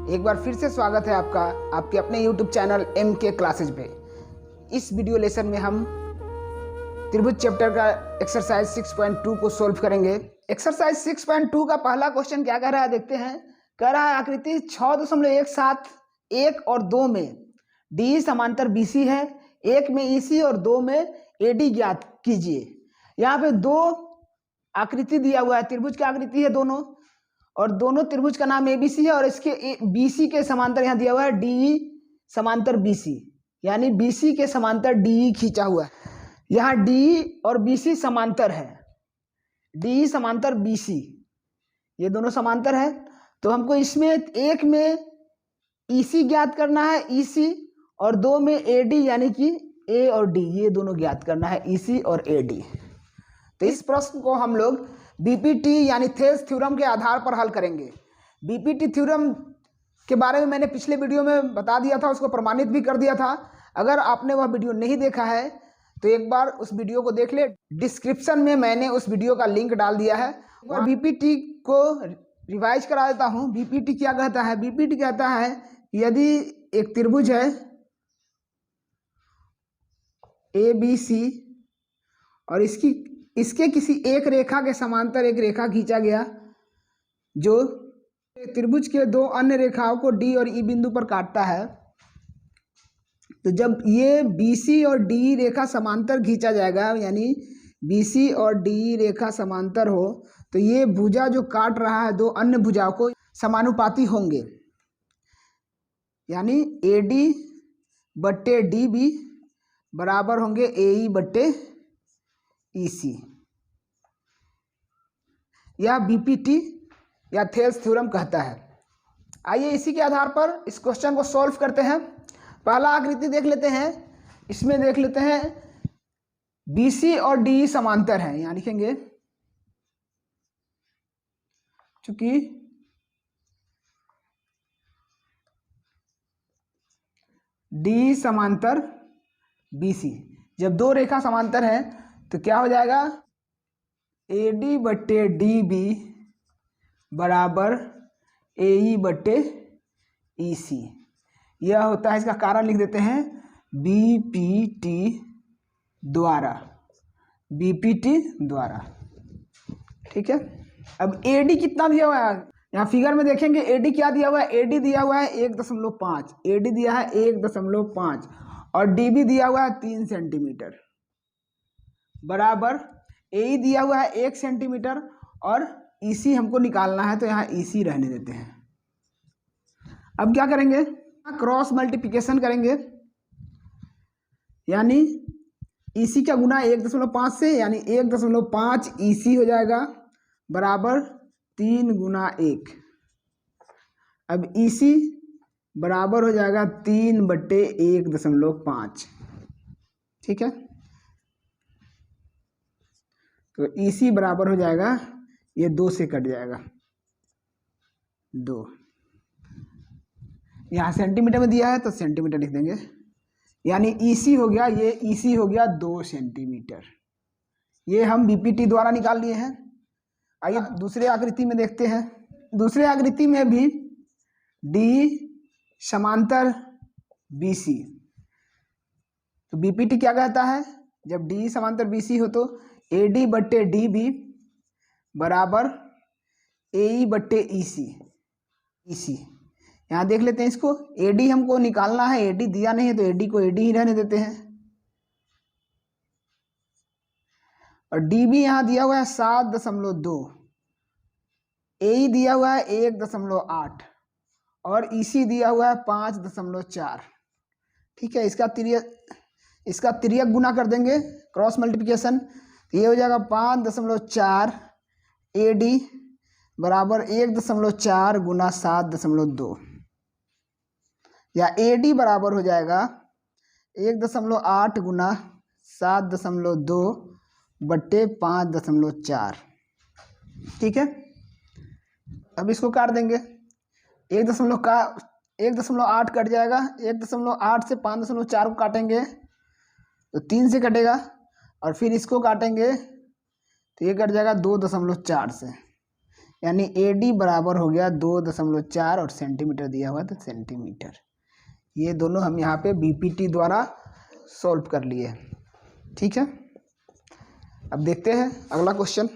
एक बार फिर से स्वागत है आपका आपके अपने YouTube चैनल MK क्लासेज पे। इस वीडियो लेसन में हम त्रिभुज चैप्टर का एक्सरसाइज 6.2 को सॉल्व करेंगे। एक्सरसाइज 6.2 का पहला क्वेश्चन क्या कह रहा है देखते हैं। कह रहा है आकृति 6.17 1 और 2 में DE समांतर BC है, 1 में EC और 2 में AD ज्ञात कीजिए। यहाँ पे दो आकृति दिया हुआ है, त्रिभुज की आकृति है दोनों, और दोनों त्रिभुज का नाम ABC है और इसके BC के समांतर यहाँ दिया हुआ है DE समांतर BC, यानी BC के समांतर DE खींचा हुआ है। यहाँ DE और BC समांतर है, DE समांतर BC, ये दोनों समांतर है। तो हमको इसमें एक में EC ज्ञात करना है, EC, और 2 में AD यानी कि A और D, ये दोनों ज्ञात करना है, EC और AD। तो इस प्रश्न को हम लोग BPT यानी थेल्स थ्योरम के आधार पर हल करेंगे। BPT थ्योरम के बारे में मैंने पिछले वीडियो में बता दिया था, उसको प्रमाणित भी कर दिया था। अगर आपने वह वीडियो नहीं देखा है तो एक बार उस वीडियो को देख ले, डिस्क्रिप्शन में मैंने उस वीडियो का लिंक डाल दिया है। और BPT को रिवाइज करा देता हूँ। BPT क्या कहता है? BPT कहता है यदि एक त्रिभुज है ABC और इसके किसी एक रेखा के समांतर एक रेखा खींचा गया जो त्रिभुज के दो अन्य रेखाओं को D और E बिंदु पर काटता है, तो जब ये BC और DE रेखा समांतर खींचा जाएगा, यानी BC और DE रेखा समांतर हो, तो ये भुजा जो काट रहा है दो अन्य भुजाओं को समानुपाती होंगे, यानी AD बट्टे DB बराबर होंगे AE बट्टे EC। यह BPT या थेल्स थ्योरम कहता है। आइए इसी के आधार पर इस क्वेश्चन को सॉल्व करते हैं। पहला आकृति देख लेते हैं। इसमें देख लेते हैं BC और DE समांतर हैं, यहाँ लिखेंगे चूंकि DE समांतर BC, जब दो रेखा समांतर हैं तो क्या हो जाएगा, AD बट्टे DB बराबर AE बट्टे EC। यह होता है, इसका कारण लिख देते हैं BPT द्वारा, ठीक है। अब AD कितना दिया हुआ है, यहाँ फिगर में देखेंगे AD क्या दिया हुआ है। AD दिया हुआ है 1.5, AD दिया है 1.5 और DB दिया हुआ है 3 सेंटीमीटर बराबर AE दिया हुआ है 1 सेंटीमीटर और EC हमको निकालना है, तो यहाँ EC रहने देते हैं। अब क्या करेंगे, क्रॉस मल्टीप्लिकेशन करेंगे, यानी EC का गुना 1.5 से, यानी 1.5 EC हो जाएगा बराबर 3 गुना 1। अब EC बराबर हो जाएगा 3 बट्टे 1.5, ठीक है। तो EC बराबर हो जाएगा, ये 2 से कट जाएगा 2, यहाँ सेंटीमीटर में दिया है तो सेंटीमीटर लिख देंगे, यानी EC हो गया, ये EC हो गया 2 सेंटीमीटर। ये हम BPT द्वारा निकाल लिए हैं। आइए दूसरे आकृति में देखते हैं। दूसरे आकृति में भी DE समांतर BC, तो BPT क्या कहता है, जब DE समांतर BC हो तो AD बट्टे DB बराबर AE बट्टे EC। यहाँ देख लेते हैं इसको, AD हमको निकालना है, AD दिया नहीं है तो AD को AD ही रहने देते हैं। और DB यहाँ दिया हुआ है 7.2, AE दिया हुआ है 1.8 और EC दिया हुआ है 5.4, ठीक है। इसका तिर्यक गुना कर देंगे, क्रॉस मल्टीप्लिकेशन, ये हो जाएगा 5.4 AD बराबर 1.4 गुना 7.2, या AD बराबर हो जाएगा 1.8 गुना 7.2 बट्टे 5.4, ठीक है। अब इसको काट देंगे, 1.8 कट जाएगा, 1.8 से 5.4 को काटेंगे तो 3 से कटेगा, और फिर इसको काटेंगे तो ये कट जाएगा 2.4 से, यानी AD बराबर हो गया 2.4 और सेंटीमीटर दिया हुआ तो सेंटीमीटर। ये दोनों हम यहाँ पे BPT द्वारा सॉल्व कर लिए। ठीक है, अब देखते हैं अगला क्वेश्चन।